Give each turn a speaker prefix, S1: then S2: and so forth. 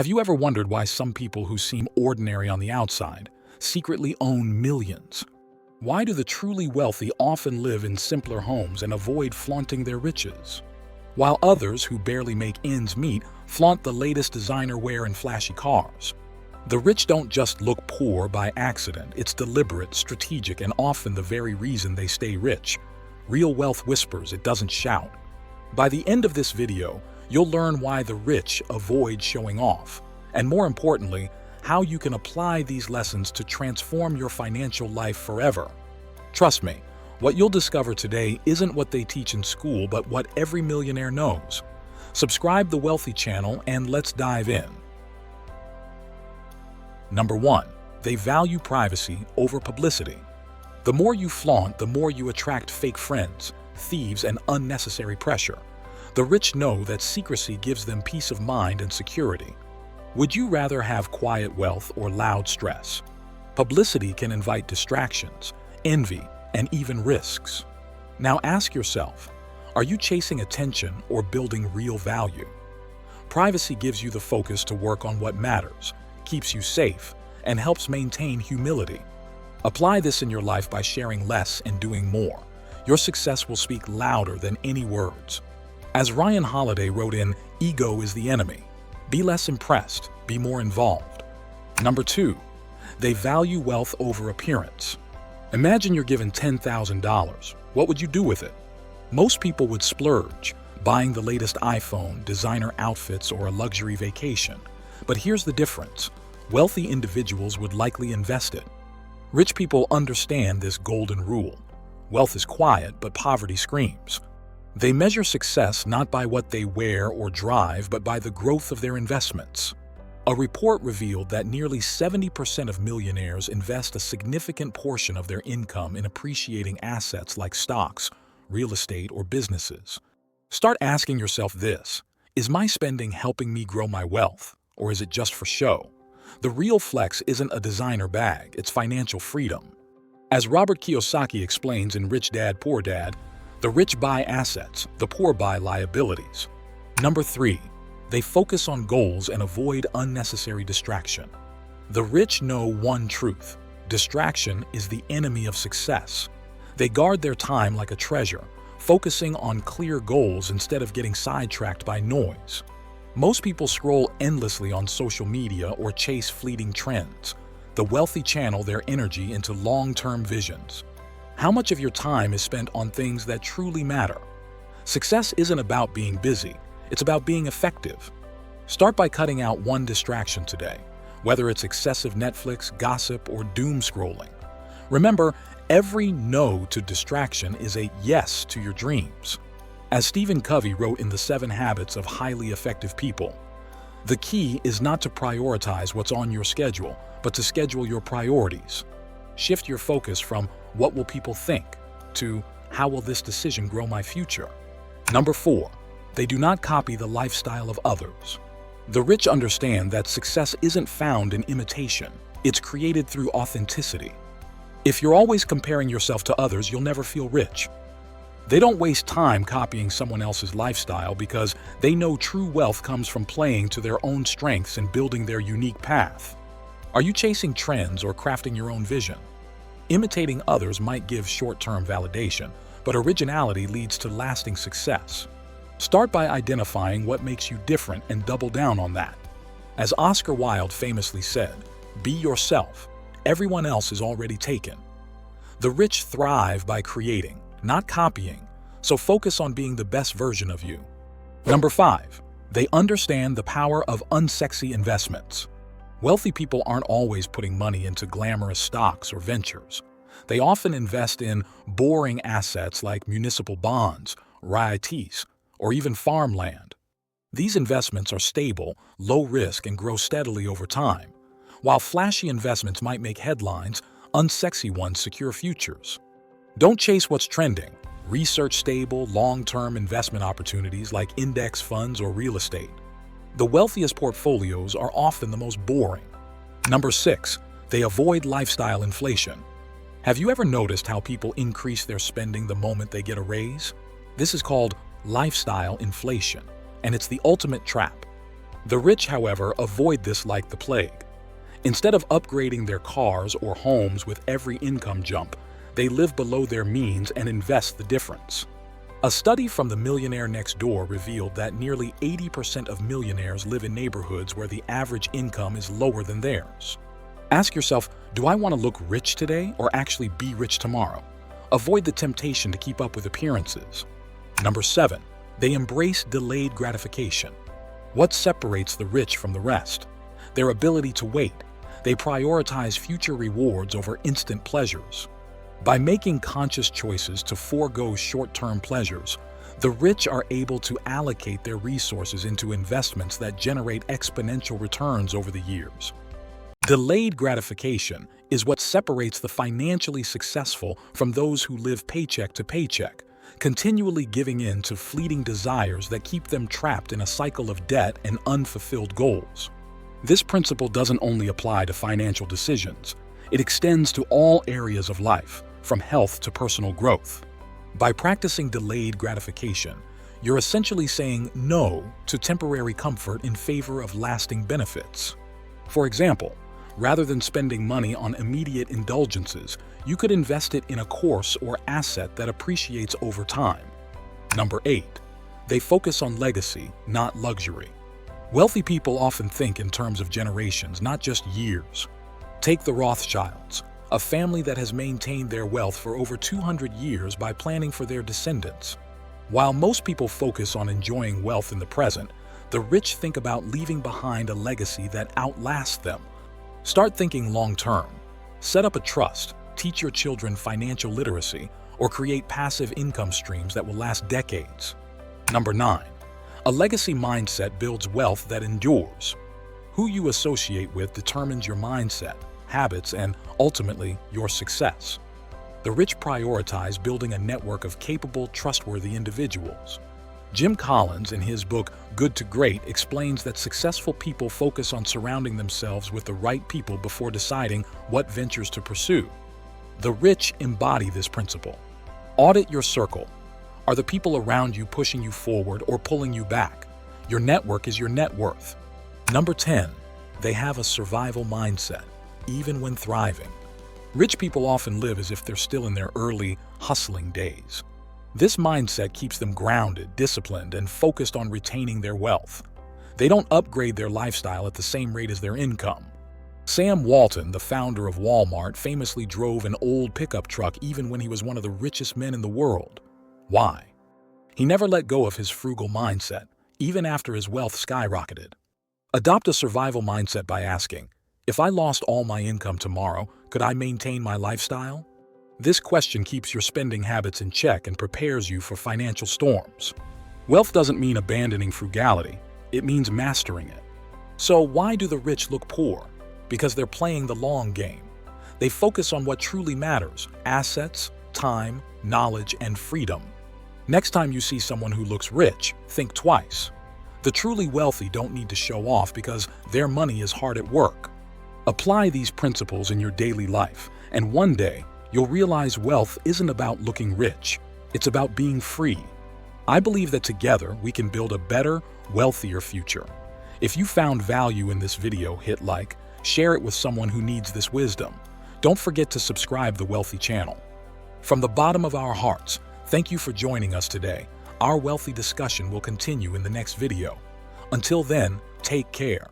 S1: Have you ever wondered why some people who seem ordinary on the outside secretly own millions? Why do the truly wealthy often live in simpler homes and avoid flaunting their riches, while others who barely make ends meet flaunt the latest designer wear and flashy cars? The rich don't just look poor by accident. It's deliberate, strategic, and often the very reason they stay rich. Real wealth whispers, it doesn't shout. By the end of this video, you'll learn why the rich avoid showing off, and more importantly, how you can apply these lessons to transform your financial life forever. Trust me, what you'll discover today isn't what they teach in school, but what every millionaire knows. Subscribe the Wealthy channel and let's dive in. Number 1. They value privacy over publicity. The more you flaunt, the more you attract fake friends, thieves, and unnecessary pressure. The rich know that secrecy gives them peace of mind and security. Would you rather have quiet wealth or loud stress? Publicity can invite distractions, envy, and even risks. Now ask yourself, are you chasing attention or building real value? Privacy gives you the focus to work on what matters, keeps you safe, and helps maintain humility. Apply this in your life by sharing less and doing more. Your success will speak louder than any words. As Ryan Holiday wrote in Ego is the Enemy, be less impressed, be more involved. Number 2. They value wealth over appearance. Imagine you're given $10,000. What would you do with it? Most people would splurge, buying the latest iPhone, designer outfits, or a luxury vacation. But here's the difference. Wealthy individuals would likely invest it. Rich people understand this golden rule. Wealth is quiet, but poverty screams. They measure success not by what they wear or drive, but by the growth of their investments. A report revealed that nearly 70% of millionaires invest a significant portion of their income in appreciating assets like stocks, real estate, or businesses. Start asking yourself this: is my spending helping me grow my wealth, or is it just for show? The real flex isn't a designer bag, it's financial freedom. As Robert Kiyosaki explains in Rich Dad, Poor Dad, the rich buy assets, the poor buy liabilities. Number 3. They focus on goals and avoid unnecessary distraction. The rich know one truth: distraction is the enemy of success. They guard their time like a treasure, focusing on clear goals instead of getting sidetracked by noise. Most people scroll endlessly on social media or chase fleeting trends. The wealthy channel their energy into long-term visions. How much of your time is spent on things that truly matter? Success isn't about being busy, it's about being effective. Start by cutting out one distraction today, whether it's excessive Netflix, gossip, or doom scrolling. Remember, every no to distraction is a yes to your dreams. As Stephen Covey wrote in The 7 Habits of Highly Effective People, the key is not to prioritize what's on your schedule, but to schedule your priorities. Shift your focus from "what will people think" to "how will this decision grow my future?" Number 4. They do not copy the lifestyle of others. The rich understand that success isn't found in imitation, it's created through authenticity. If you're always comparing yourself to others, you'll never feel rich. They don't waste time copying someone else's lifestyle because they know true wealth comes from playing to their own strengths and building their unique path. Are you chasing trends or crafting your own vision? Imitating others might give short-term validation, but originality leads to lasting success. Start by identifying what makes you different and double down on that. As Oscar Wilde famously said, "Be yourself. Everyone else is already taken." The rich thrive by creating, not copying, so focus on being the best version of you. Number 5. They understand the power of unsexy investments. Wealthy people aren't always putting money into glamorous stocks or ventures. They often invest in boring assets like municipal bonds, REITs, or even farmland. These investments are stable, low risk, and grow steadily over time. While flashy investments might make headlines, unsexy ones secure futures. Don't chase what's trending. Research stable, long-term investment opportunities like index funds or real estate. The wealthiest portfolios are often the most boring. Number 6. They avoid lifestyle inflation. Have you ever noticed how people increase their spending the moment they get a raise? This is called lifestyle inflation, and it's the ultimate trap. The rich, however, avoid this like the plague. Instead of upgrading their cars or homes with every income jump, they live below their means and invest the difference. A study from the Millionaire Next Door revealed that nearly 80% of millionaires live in neighborhoods where the average income is lower than theirs. Ask yourself, do I want to look rich today or actually be rich tomorrow? Avoid the temptation to keep up with appearances. Number 7. They embrace delayed gratification. What separates the rich from the rest? Their ability to wait. They prioritize future rewards over instant pleasures. By making conscious choices to forego short-term pleasures, the rich are able to allocate their resources into investments that generate exponential returns over the years. Delayed gratification is what separates the financially successful from those who live paycheck to paycheck, continually giving in to fleeting desires that keep them trapped in a cycle of debt and unfulfilled goals. This principle doesn't only apply to financial decisions, it extends to all areas of life, from health to personal growth. By practicing delayed gratification, you're essentially saying no to temporary comfort in favor of lasting benefits. For example, rather than spending money on immediate indulgences, you could invest it in a course or asset that appreciates over time. Number 8. They focus on legacy, not luxury. Wealthy people often think in terms of generations, not just years. Take the Rothschilds, a family that has maintained their wealth for over 200 years by planning for their descendants. While most people focus on enjoying wealth in the present, the rich think about leaving behind a legacy that outlasts them. Start thinking long-term. Set up a trust, teach your children financial literacy, or create passive income streams that will last decades. Number 9. A legacy mindset builds wealth that endures. Who you associate with determines your mindset, habits, and ultimately your success. The rich prioritize building a network of capable, trustworthy individuals. Jim Collins, in his book Good to Great, explains that successful people focus on surrounding themselves with the right people before deciding what ventures to pursue. The rich embody this principle. Audit your circle. Are the people around you pushing you forward or pulling you back? Your network is your net worth. Number 10. They have a survival mindset, even when thriving. Rich people often live as if they're still in their early, hustling days. This mindset keeps them grounded, disciplined, and focused on retaining their wealth. They don't upgrade their lifestyle at the same rate as their income. Sam Walton, the founder of Walmart, famously drove an old pickup truck even when he was one of the richest men in the world. Why? He never let go of his frugal mindset, even after his wealth skyrocketed. Adopt a survival mindset by asking, if I lost all my income tomorrow, could I maintain my lifestyle? This question keeps your spending habits in check and prepares you for financial storms. Wealth doesn't mean abandoning frugality, it means mastering it. So why do the rich look poor? Because they're playing the long game. They focus on what truly matters: assets, time, knowledge, and freedom. Next time you see someone who looks rich, think twice. The truly wealthy don't need to show off because their money is hard at work. Apply these principles in your daily life, and one day, you'll realize wealth isn't about looking rich. It's about being free. I believe that together we can build a better, wealthier future. If you found value in this video, hit like, share it with someone who needs this wisdom. Don't forget to subscribe to the Wealthy channel. From the bottom of our hearts, thank you for joining us today. Our wealthy discussion will continue in the next video. Until then, take care.